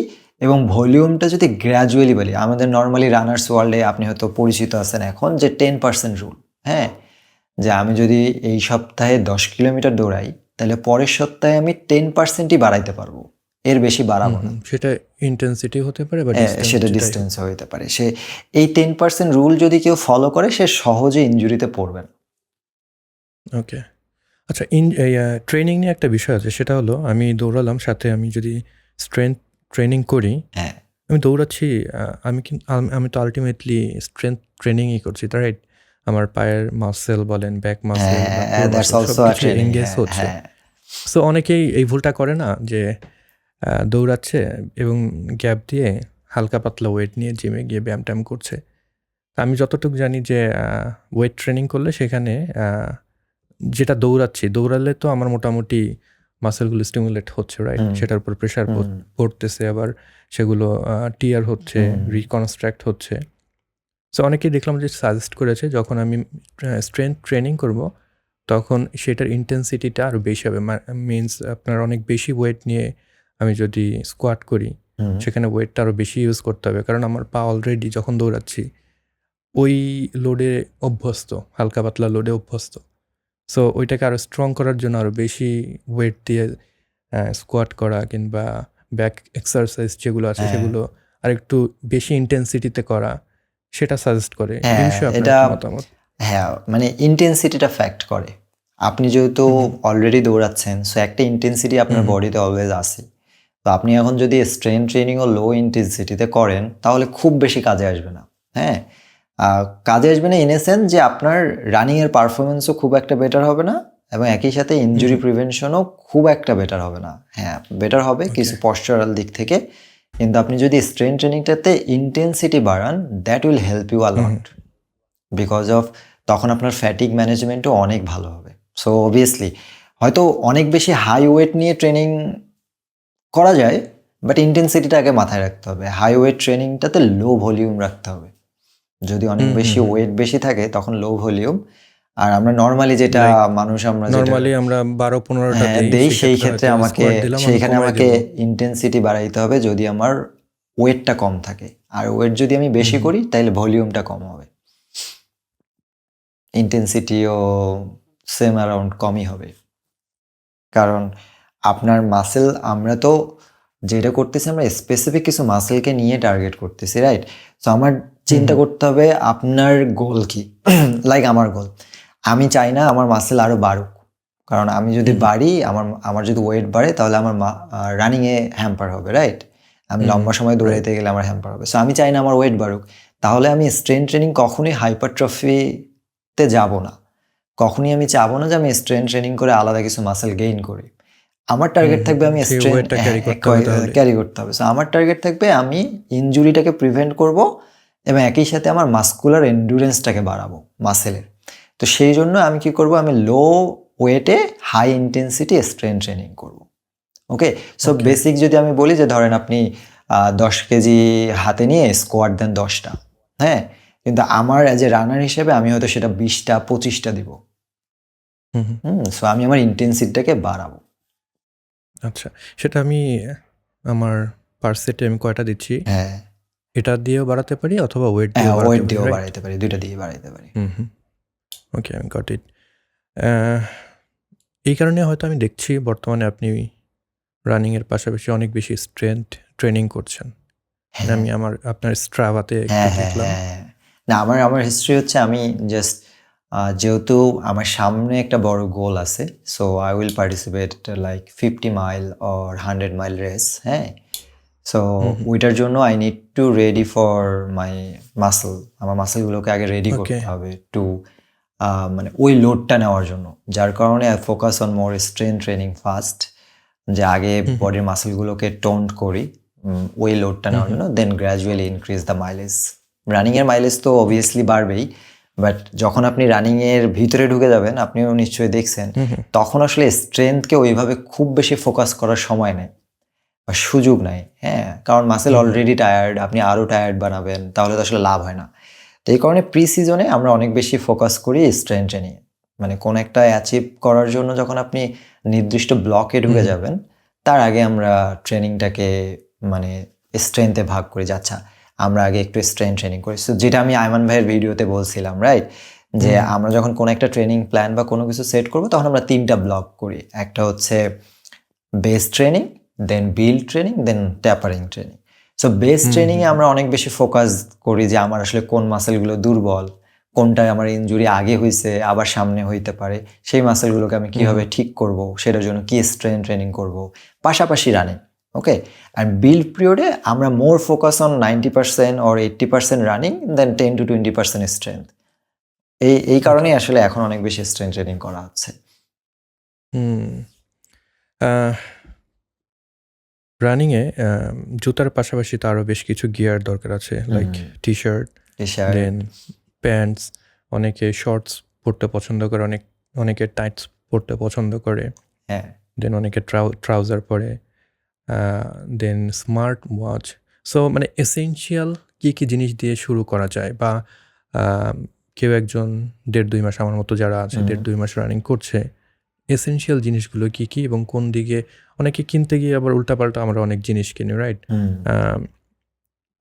এবং ভলিউমটা যদি গ্র্যাজুয়ালি বলি, আমাদের নর্মালি রানার্স ওয়ার্ল্ডে আপনি হয়তো পরিচিত আছেন এখন যে 10% রুল। হ্যাঁ, যে আমি যদি এই সপ্তাহে 10 কিলোমিটার দৌড়াই তাহলে পরের সপ্তাহে আমি 10%ই বাড়াইতে পারবো, এর বেশি বাড়াবো না। সেটা ইন্টেন্সিটি হতে পারে বা সেটা ডিস্টেন্স হতে পারে। সে এই 10% রুল যদি কেউ ফলো করে সে সহজে ইনজুরিতে পড়বে না। ওকে, আচ্ছা, ট্রেনিং নিয়ে একটা বিষয় আছে, সেটা হলো আমি দৌড়ালাম, সাথে আমি যদি স্ট্রেংথ ট্রেনিং করি, হ্যাঁ, আমি দৌড়াচ্ছি, আমি তো আলটিমেটলি স্ট্রেংথ ট্রেনিংই করছি, তাই রাইট? আমার পায়ের মাসেল বলেন, ব্যাক মাসেল বা core that's muscle also a সবকিছু ট্রেনিং। এঙ্গেজ হচ্ছে। সো অনেকেই এই ভুলটা করে না, যে দৌড়াচ্ছে এবং গ্যাপ দিয়ে হালকা পাতলা ওয়েট নিয়ে জিমে গিয়ে ব্যায়াম ট্যাম করছে। আমি যতটুকু জানি যে ওয়েট ট্রেনিং করলে সেখানে যেটা দৌড়ালে তো আমার মোটামুটি মাসেলগুলো স্টিমুলেট হচ্ছে, রাইট? সেটার উপর প্রেশার পড়তেছে, আবার সেগুলো টিয়ার হচ্ছে, রিকনস্ট্রাক্ট হচ্ছে। সো অনেকেই দেখলাম যে সাজেস্ট করেছে যখন আমি স্ট্রেংথ ট্রেনিং করব তখন সেটার ইন্টেন্সিটিটা আরও বেশি হবে। মিনস আপনার অনেক বেশি ওয়েট নিয়ে আমি যদি স্কোয়াট করি সেখানে ওয়েটটা আরও বেশি ইউজ করতে হবে, কারণ আমার পা অলরেডি যখন দৌড়াচ্ছি ওই লোডে অভ্যস্ত, হালকা পাতলা লোডে অভ্যস্ত। সো ওইটাকে আরও স্ট্রং করার জন্য আরও বেশি ওয়েট দিয়ে স্কোয়াট করা কিংবা ব্যাক এক্সারসাইজ যেগুলো আছে সেগুলো আর একটু বেশি ইন্টেন্সিটিতে করা, সেটা সাজেস্ট করে। এই বিষয়ে আপনার কি মতামত? হ্যাঁ, মানে ইন্টেন্সিটিটা ফ্যাক্ট করে। আপনি যেহেতু অলরেডি দৌড়াচ্ছেন, সো একটা ইন্টেন্সিটি আপনার বডিতে অলওয়েজ আছে। তো আপনি এখন যদি স্ট্রেন ট্রেনিং ও লো ইন্টেন্সিটিতে করেন তাহলে খুব বেশি কাজে আসবে না। হ্যাঁ, কাজে আসবে না ইন এ সেন্স যে আপনার রানিংয়ের পারফরমেন্সও খুব একটা বেটার হবে না এবং একই সাথে ইনজুরি প্রিভেনশনও খুব একটা বেটার হবে না। হ্যাঁ, বেটার হবে কিছু পশ্চারাল দিক থেকে, কিন্তু আপনি যদি স্ট্রেন ট্রেনিংটাতে ইন্টেন্সিটি বাড়ান, that will help you a lot because of তখন আপনার ফ্যাটিক ম্যানেজমেন্টও অনেক ভালো হবে। সো অবভিয়াসলি হয়তো অনেক বেশি হাই ওয়েট নিয়ে ট্রেনিং করা যায়, বাট ইন্টেন্সিটিটা আগে মাথায় রাখতে হবে। হাই ওয়েট ট্রেনিংটাতে লো ভলিউম রাখতে হবে। যদি অনেক বেশি ওয়েট বেশি থাকে তখন লো ভলিউম, আর আমরা নর্মালি যেটা মানুষ আমরা নর্মালি আমরা 12-15টা দেই সেই ক্ষেত্রে সেইখানে আমাকে ইন্টেন্সিটি বাড়াইতে হবে যদি আমার ওয়েটটা কম থাকে, আর ওয়েট যদি আমি বেশি করি তাহলে ভলিউমটা কম হবে, ইন্টেন্সিটিও সেম অ্যারাউন্ড কমই হবে। কারণ আপনার মাসেল, আমরা তো যেটা করতেছি আমরা স্পেসিফিক কিছু মাসেলকে নিয়ে টার্গেট করতেছি, রাইট? সো আমার চিন্তা করতে হবে আপনার গোল কি। লাইক আমার গোল, আমি চাই না আমার মাসেল আরও বাড়ুক, কারণ আমি যদি বাড়ি, আমার যদি ওয়েট বাড়ে তাহলে আমার রানিংয়ে হ্যাম্পার হবে, রাইট? আমি লম্বা সময় দৌড়াইতে গেলে আমার হ্যাম্পার হবে। সো আমি চাই না আমার ওয়েট বাড়ুক, তাহলে আমি স্ট্রেন ট্রেনিং কখনোই হাইপারট্রফিতে যাব না। কখনই আমি চাবো না যে আমি স্ট্রেন ট্রেনিং করে আলাদা কিছু মাসেল গেইন করি। আমার টার্গেট থাকবে আমি ক্যারি করতে হবে। সো আমার টার্গেট থাকবে আমি ইনজুরিটাকে প্রিভেন্ট করব এবং একই সাথে আমার মাসকুলার এন্ডুরেন্সটাকে বাড়াবো মাসেলের। তো সেই জন্য আমি কি করব, আমি লো ওয়েটে হাই ইন্টেন্সিটি স্ট্রেন ট্রেনিং করব। ওকে, সো বেসিক যদি আমি বলি যে ধরেন আপনি 10 কেজি হাতে নিয়ে স্কোয়াট দেন 10টা, হ্যাঁ, কিন্তু আমার অ্যাজ এ রানার হিসেবে আমি হয়তো সেটা 20টা 25টা দিব। সো আমি আমার ইন্টেন্সিটিটাকে বাড়াবো। আচ্ছা, সেটা আমি আমার পার সেটে আমি কয়টা দিচ্ছি, হ্যাঁ, এটা দিয়েও বাড়াতে পারি অথবা ওয়েট দিয়েও বাড়াতে পারি, দুইটা দিয়ে বাড়াতে পারি। ওকে, আমি গট ইট। এই কারণে হয়তো আমি দেখছি বর্তমানে আপনি রানিংয়ের পাশাপাশি অনেক বেশি স্ট্রেংথ ট্রেনিং করছেন। আমি আপনার স্ট্রাভাতে দেখলাম। না, আমার হিস্ট্রি হচ্ছে আমি জাস্ট যেহেতু আমার সামনে একটা বড় গোল আছে, so I will participate like 50 mile or 100 mile race. হ্যাঁ, সো ওইটার জন্য I need to ready for my muscle. আমার মাসেলগুলোকে আগে রেডি করতে হবে টু মানে ওই লোডটা নেওয়ার জন্য, যার কারণে I focus on more strain training first, যে আগে বডির মাসেলগুলোকে টোন্ড করি ওই লোডটা নেওয়ার জন্য, then gradually increase the mileage. রানিংয়ের মাইলেজ তো অবভিয়াসলি বাড়বেই, বাট যখন আপনি রানিংয়ের ভিতরে ঢুকে যাবেন, আপনিও নিশ্চয়ই দেখছেন, তখন আসলে স্ট্রেংথকে ওইভাবে খুব বেশি ফোকাস করার সময় নেই বা সুযোগ নাই। হ্যাঁ, কারণ মাসেল অলরেডি টায়ার্ড, আপনি আরও টায়ার্ড বানাবেন তাহলে তো আসলে লাভ হয় না। তো এই কারণে প্রি সিজনে আমরা অনেক বেশি ফোকাস করি স্ট্রেন ট্রেনিংয়ে। মানে কোন একটা অ্যাচিভ করার জন্য যখন আপনি নির্দিষ্ট ব্লকে ঢুকে যাবেন, তার আগে আমরা ট্রেনিংটাকে মানে স্ট্রেংথে ভাগ করি যে আচ্ছা আমরা আগে একটু স্ট্রেংথ ট্রেনিং করি। সো যেটা আমি আয়মান ভাইয়ের ভিডিওতে বলছিলাম রাইট, যে আমরা যখন কোনো একটা ট্রেনিং প্ল্যান বা কোনো কিছু সেট করবো তখন আমরা 3টা ব্লক করি। একটা হচ্ছে base training, then build training, then tapering training. So base ট্রেনিংয়ে আমরা অনেক বেশি ফোকাস করি যে আমার আসলে কোন মাসেলগুলো দুর্বল, কোনটায় আমার ইনজুরি আগে হয়েছে আবার সামনে হইতে পারে, সেই মাসেলগুলোকে আমি কীভাবে ঠিক করব, সেটার জন্য কি স্ট্রেংথ ট্রেনিং করব, পাশাপাশি রানিং। ওকে, অ্যান্ড বিল্ড পিরিয়ডে আমরা more focus on 90% or 80% running, then 10 to 20% strength. এই কারণেই আসলে এখন অনেক বেশি স্ট্রেংথ ট্রেনিং করা হচ্ছে। রানিংয়ে জুতার পাশাপাশি তো আরও বেশ কিছু গিয়ার দরকার আছে, লাইক টি শার্ট, দেন প্যান্টস। অনেকে শর্টস পরতে পছন্দ করে, অনেকে টাইটস পরতে পছন্দ করে, হ্যাঁ, দেন অনেকে ট্রাউজার পরে, দেন স্মার্ট ওয়াচ। সো মানে এসেনশিয়াল কী কী জিনিস দিয়ে শুরু করা যায়, বা কেউ একজন 1.5-2 মাস আমার মতো যারা আছে 1.5-2 মাস রানিং করছে, এসেনশিয়াল জিনিসগুলো কী কী এবং কোন দিকে? অনেকে কিনতে গিয়ে আবার উল্টাপাল্টা আমরা অনেক জিনিস কিনি, রাইট?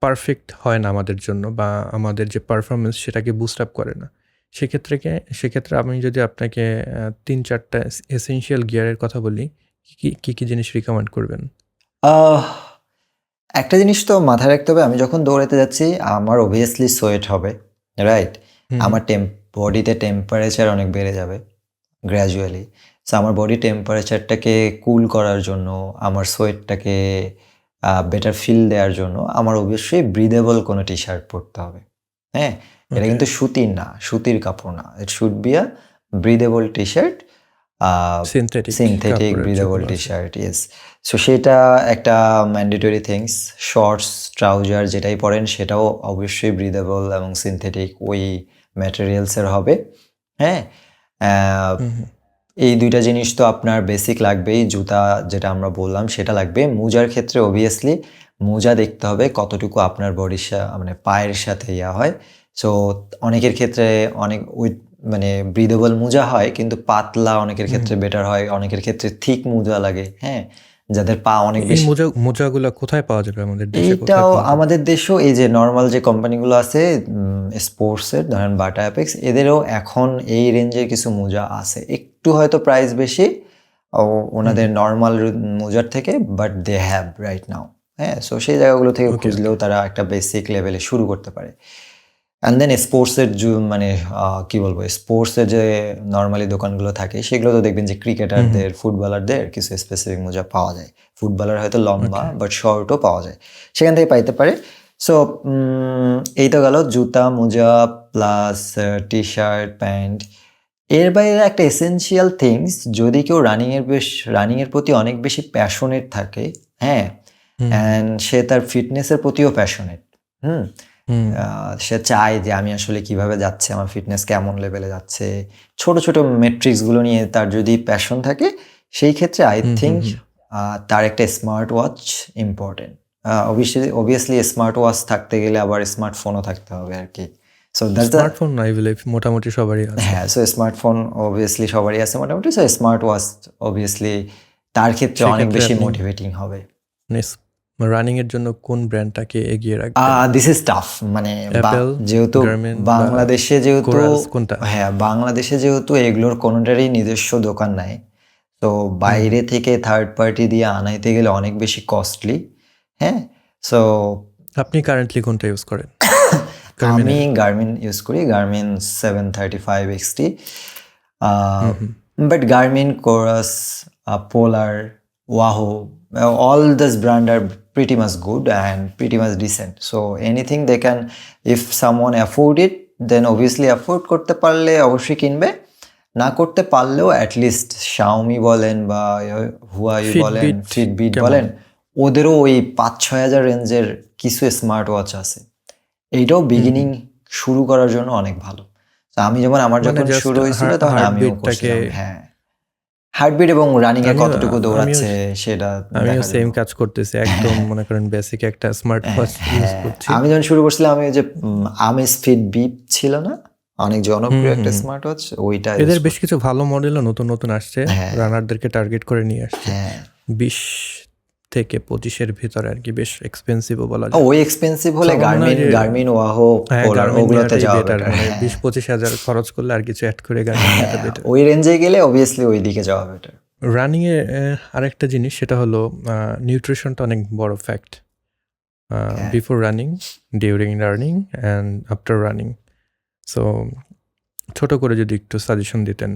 পারফেক্ট হয় না আমাদের জন্য, বা আমাদের যে পারফরমেন্স সেটাকে বুস্ট আপ করে না। সেক্ষেত্রে আমি যদি আপনাকে 3-4টা এসেনশিয়াল গিয়ারের কথা বলি, কী কী জিনিস রিকমেন্ড করবেন? একটা জিনিস তো মাথায় রাখতে হবে, আমি যখন দৌড়াতে যাচ্ছি আমার অবভিয়াসলি সোয়েট হবে, রাইট? আমার বডিতে টেম্পারেচার অনেক বেড়ে যাবে গ্র্যাজুয়ালি। সো আমার বডি টেম্পারেচারটাকে কুল করার জন্য, আমার সোয়েটটাকে বেটার ফিল দেওয়ার জন্য আমার অবশ্যই ব্রিদেবল কোনো টি শার্ট পরতে হবে। হ্যাঁ, এটা কিন্তু সুতির না, সুতির কাপড় না, it should be a breathable T shirt, synthetic breathable T shirt, yes. So সেটা একটা ম্যান্ডেটরি থিংস। শর্টস, ট্রাউজার যেটাই পরেন সেটাও অবশ্যই ব্রিদেবল এবং সিনথেটিক ওই ম্যাটেরিয়ালসের হবে। হ্যাঁ, এই 2টা জিনিস তো আপনার বেসিক লাগবেই। জুতা যেটা আমরা বললাম সেটা লাগবে। মোজার ক্ষেত্রে অবভিয়াসলি মোজা দেখতে হবে কতটুকু আপনার বডির মানে পায়ের সাথে হয়। সো অনেকের ক্ষেত্রে অনেক মানে ব্রিদেবল মোজা হয় কিন্তু পাতলা, অনেকের ক্ষেত্রে বেটার হয়, অনেকের ক্ষেত্রে থিক মোজা লাগে। হ্যাঁ, যাদের পা অনেক বেশি। মোজাগুলো কোথায় পাওয়া যাবে আমাদের দেশে? এইটাও আমাদের দেশেও এই যে নর্মাল যে কোম্পানিগুলো আছে স্পোর্টসের, ধরেন বাটা অ্যাপেক্স, এদেরও এখন এই রেঞ্জের কিছু মোজা আছে, একটু হয়তো প্রাইস বেশি ওনাদের নর্মাল মোজার থেকে, but they have right now. হ্যাঁ, সো সেই জায়গাগুলো থেকে খুঁজলেও তারা একটা বেসিক লেভেলে শুরু করতে পারে। অ্যান্ড দেন স্পোর্টসের মানে কি বলবো, স্পোর্টসের যে নর্মালি দোকানগুলো থাকে সেগুলো তো দেখবেন যে ক্রিকেটারদের, ফুটবলারদের কিছু স্পেসিফিক মোজা পাওয়া যায়। ফুটবলার হয়তো লম্বা বাট শর্টও পাওয়া যায়, সেখান থেকে পাইতে পারে। সো এই তো গেল জুতা, মোজা প্লাস টি শার্ট, প্যান্ট। এর বাইরে একটা এসেনশিয়াল থিংস, যদি কেউ রানিংয়ের প্রতি অনেক বেশি প্যাশনেট থাকে, হ্যাঁ, অ্যান্ড সে তার ফিটনেসের প্রতিও প্যাশনেট, সে চায় যে আমি আসলে কিভাবে যাচ্ছে, আমার ফিটনেস কেমন লেভেলে যাচ্ছে, ছোট ছোট মেট্রিক্সগুলো নিয়ে তার যদি প্যাশন থাকে, সেই ক্ষেত্রে আই থিঙ্ক তার একটা smart watch important. Obviously smart watch থাকতে গেলে আবার স্মার্টফোনও থাকতে হবে আর কি। সো স্মার্টফোন আই বিলিভ মোটামুটি সবারই আছে। হ্যাঁ, সো স্মার্টফোন অবভিয়াসলি সবারই আছে মোটামুটি। সো স্মার্ট ওয়াচ অবভিয়াসলি তার ক্ষেত্রে অনেক বেশি মোটিভেটিং হবে। রানিং এর জন্য কোন ব্র্যান্ডটাকে এগিয়ে রাখবে? This is tough. মানে যেহেতু বাংলাদেশে যেহেতু এগুলোর কোনোটারই নিজস্ব দোকান নাই, তো বাইরে থেকে থার্ড পার্টি দিয়ে আনাইতে গেলে অনেক বেশি কস্টলি। হ্যাঁ, সো আপনি কারেন্টলি কোনটা ইউজ করেন? আমি গার্মিন ইউজ করি, Garmin 735 XT। But Garmin, Coros, Polar, Wahoo, all this brand are pretty much good and pretty much decent. So anything they can, if someone afford it, then obviously afford করতে পারলে অবশ্যই কিনবে, না করতে পারলেও at least Xiaomi বলেন বা Huawei বলেন, ফিটবিট বলেন, ওদেরও ওই 5-6 হাজার রেঞ্জের কিছু স্মার্ট ওয়াচ আছে। এইটাও বিগিনিং শুরু করার জন্য অনেক ভালো। আমি যেমন আমার যখন শুরু হয়েছিল তখন আমিও করছিলাম। হ্যাঁ, হার্টবিট এবং রানিং এ কতটুকু দৌড়াচ্ছে সেটা আমিও সেম কাজ করতেছি, একদম মনে করেন বেসিক একটা স্মার্ট ওয়াচ ইউজ করছি। আমি যখন শুরু করছিলাম, আমি যে আমেজ ফিট বিপ ছিল না, অনেক জনপ্রিয় একটা স্মার্ট ওয়াচ, ওইটা এদের বেশ কিছু ভালো মডেলও নতুন নতুন আসছে, হ্যাঁ। রানারদেরকে টার্গেট করে নিয়ে আসছে। হ্যাঁ 20 থেকে 25-এর ভিতরে আর কি, বেশ এক্সপেন্সিভও বলা যায়। ওই এক্সপেন্সিভ হলে So, আমার মনে হয় যে- গার্মিন ওয়াহো হ্যাঁ, পোলার গার্মিন ওগুলোতে নেওয়াটাই যাওয়া বেটার, বেটার। মানে 20-25 হাজার খরচ করলে আর কিছু অ্যাড করে গার্মিন নেওয়াটা বেটার। ওই রেঞ্জে গেলে অবভিয়াসলি ওই দিকে যাওয়া বেটার। রানিংয়ে আরেকটা জিনিস, সেটা হলো নিউট্রিশনটা অনেক বড় fact. Before running, during running and after running. So ছোট করে যদি একটু সাজেশন দিতেন।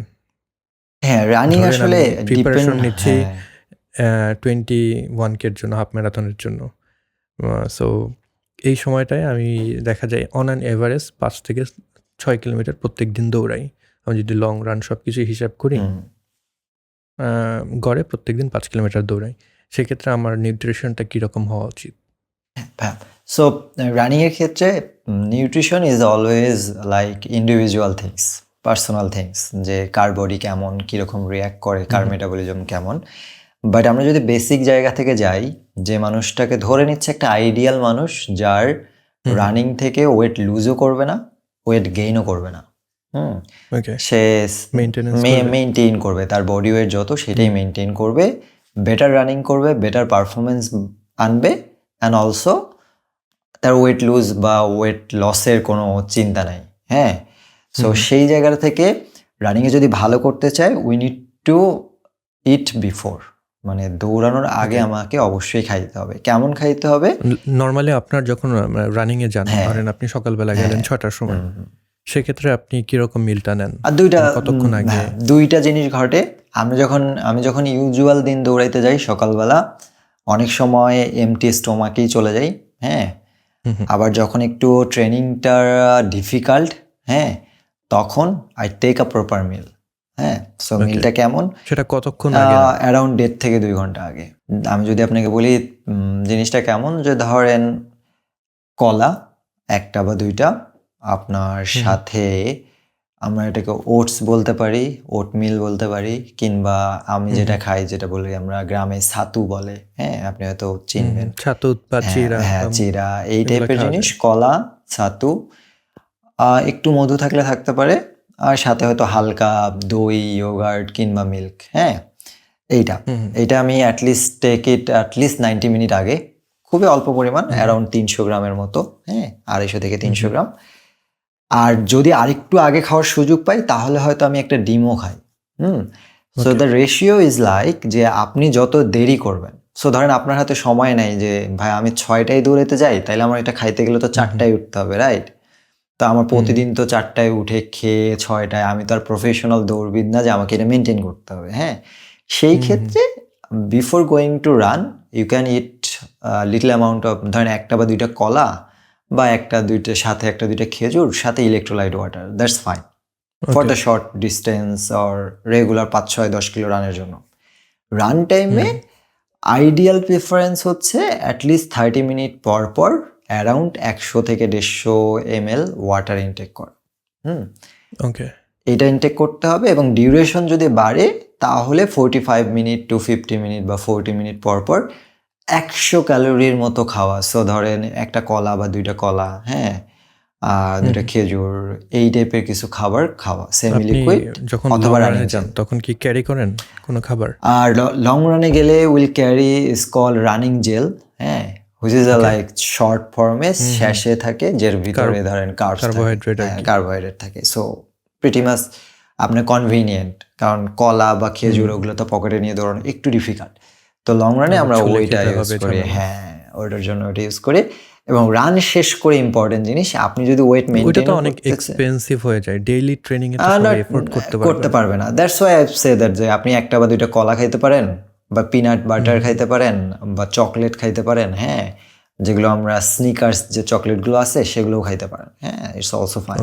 হ্যাঁ রানিং ধরেন আসলে আমি প্রিপারেশন depend- নিচ্ছি হ্যাঁ 21K-র জন্য, হাফ ম্যারাথনের জন্য। সো এই সময়টায় আমি দেখা যায় অন অ্যান এভারেজ 5 থেকে 6 কিলোমিটার প্রত্যেক দিন দৌড়াই। আমি যদি লং রান সব কিছু হিসাব করি, গড়ে প্রত্যেকদিন 5 কিলোমিটার দৌড়াই। সেক্ষেত্রে আমার নিউট্রিশনটা কীরকম হওয়া উচিত? সো রানিং এর ক্ষেত্রে nutrition is always like individual things, personal things, যে কার বডি কেমন, কীরকম রিয়াক্ট করে, কার মেটাবলিজম কেমন। বাট আমরা যদি বেসিক জায়গা থেকে যাই, যে মানুষটাকে ধরে নিচ্ছে একটা আইডিয়াল মানুষ, যার রানিং থেকে ওয়েট লুজও করবে না, ওয়েট গেইনও করবে না, ওকে, সে মেইনটেনেন্স মেনটেন করবে, তার বডি ওয়েট যত সেটাই মেনটেন করবে, বেটার রানিং করবে, বেটার পারফরমেন্স আনবে, অ্যান্ড অলসো তার ওয়েট লুজ বা ওয়েট লসের কোনো চিন্তা নাই। হ্যাঁ, সো সেই জায়গা থেকে রানিংয়ে যদি ভালো করতে চায়, we need to it before, মানে দৌড়ানোর আগে আমাকে অবশ্যই খাইতে হবে। কেমন খাইতে হবে? নর্মালি আপনার যখন রানিংয়ে যান, ধরেন আপনি সকালবেলা গেলেন 6টার সময়, সেক্ষেত্রে আপনি কিরকম মিলটা নেন? আর দুইটা কতক্ষণ আগে? দুইটা জিনিস ঘটে। আমি যখন ইউজুয়াল দিন দৌড়াইতে যাই সকালবেলা, অনেক সময় এমটি স্টোমাকেই চলে যাই। হ্যাঁ, আবার যখন একটু ট্রেনিংটা ডিফিকাল্ট, হ্যাঁ, তখন আই টেক আ প্রপার মিল। হ্যাঁ, সো মিলটা কেমন? সেটা কতক্ষণ আগে? অ্যারাউন্ড 1.5 থেকে 2 ঘন্টা আগে। আমি যদি আপনাকে বলি জিনিসটা কেমন, যে ধরেন কলা 1টা বা 2টা, আপনার সাথে আমরা এটাকে ওটস বলতে পারি, ওটমিল বলতে পারি, কিংবা আমি যেটা খাই, যেটা বলি আমরা গ্রামে ছাতু বলে, হ্যাঁ আপনি হয়তো চিনবেন, ছাতু বা চিরা। হ্যাঁ চিরা, এই টাইপের জিনিস, কলা, ছাতু, একটু মধু থাকলে থাকতে পারে, আর সাথে হয়তো হালকা দই, ইয়োগার্ট কিংবা মিল্ক। হ্যাঁ, এইটা আমি at least take it at least 90 minute আগে, খুবই অল্প পরিমাণ, অ্যারাউন্ড 300 গ্রামের মতো। হ্যাঁ, 250 থেকে 300 গ্রাম। আর যদি আরেকটু আগে খাওয়ার সুযোগ পাই, তাহলে হয়তো আমি একটা ডিমও খাই। So the ratio is like, যে আপনি যত দেরি করবেন, সো ধরেন আপনার হাতে সময় নাই, যে ভাই আমি 6টায় দৌড়াতে যাই, তাইলে আমার এটা খাইতে গেলে তো 4টায় উঠতে হবে, রাইট? তো আমার প্রতিদিন তো 4টায় উঠে খেয়ে 6টায়, আমি তো আর প্রফেশনাল দৌড়বিদ না যে আমাকে এটা মেনটেন করতে হবে। হ্যাঁ, সেই ক্ষেত্রে before going to run, you can eat little amount of, ধরেন 1টা বা 2টা কলা, বা 1টা-2টা সাথে 1টা-2টা খেজুর, সাথে electrolyte water, that's fine for the short distance or regular 5-6-10 kilo রানের জন্য। রান টাইমে আইডিয়াল প্রিফারেন্স হচ্ছে অ্যাটলিস্ট 30 মিনিট পর পর অ্যারাউন্ড 100 থেকে 150 ml ওয়াটার ইনটেক কর। ওকে, এটা ইনটেক করতে হবে, এবং ডিউরেশন যদি বাড়ে তাহলে 45 মিনিট টু 50 মিনিট বা 40 মিনিট পর পর 100 ক্যালোরির মতো খাওয়া। সো ধরেন 1টা কলা বা 2টা কলা, হ্যাঁ, 2টা খেজুর, এই টাইপের কিছু খাবার খাওয়া, সেমি লিকুইড যখন অথবা রানে যান তখন কি ক্যারি করেন কোনো খাবার? আর লং রানে গেলে will carry is call running gel, হ্যাঁ, which is a like short ফর্মে শেষে থাকে, যার ভিতরে ধরেন কার্বোহাইড্রেট থাকে। সো প্রিটি মাচ আপনার কনভিনিয়েন্ট, কারণ কলা বা খেজুর ওগুলো তো পকেটে নিয়ে দৌড়ানো একটু ডিফিকাল্ট। তো লং রানে আমরা ওইটা ইউজ করি, হ্যাঁ ওইটার জন্য ওইটা ইউজ করি। এবং রান শেষ করে ইম্পর্টেন্ট জিনিস, আপনি যদি ওয়েট মেইনটেইন করতে, অনেক এক্সপেন্সিভ হয়ে যায়, ডেইলি ট্রেনিং এ তো সবাই এফোর্ড করতে পারবে না। That's why I say that, যে আপনি 1টা বা 2টা কলা খাইতে পারেন, বা পিনাট বাটার খাইতে পারেন, বা চকলেট খাইতে পারেন, হ্যাঁ, যেগুলো আমরা স্নিকার্স যে চকলেটগুলো আছে সেগুলোও খাইতে পারেন, হ্যাঁ, ইটস অলসো ফাইন।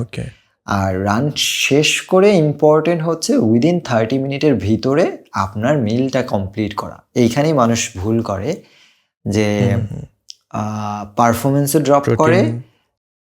আর রান শেষ করে ইম্পর্টেন্ট হচ্ছে উইদিন 30 মিনিটের ভিতরে আপনার মিলটা কমপ্লিট করা। এইখানেই মানুষ ভুল করে, যে পারফরমেন্সও ড্রপ করে,